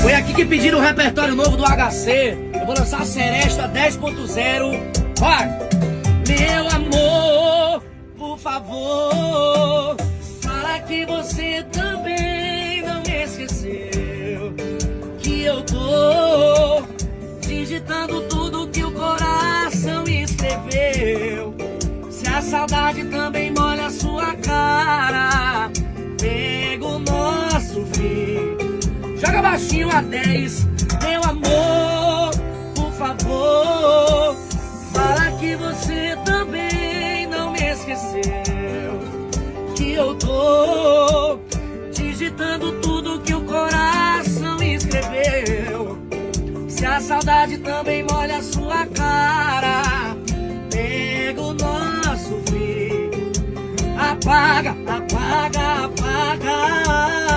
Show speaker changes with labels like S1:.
S1: Foi aqui que pediram o repertório novo do HC. Eu vou lançar a Seresta 10.0. Vai! Meu amor, por favor, fala que você também não me esqueceu. Que eu tô digitando tudo que o coração escreveu. Se a saudade também molha a sua cara, pega o nosso fim. Joga baixinho a 10. Meu amor, por favor, fala que você também não me esqueceu. Que eu tô digitando tudo que o coração escreveu. Se a saudade também molha a sua cara, pega o nosso fim. Apaga, apaga, apaga.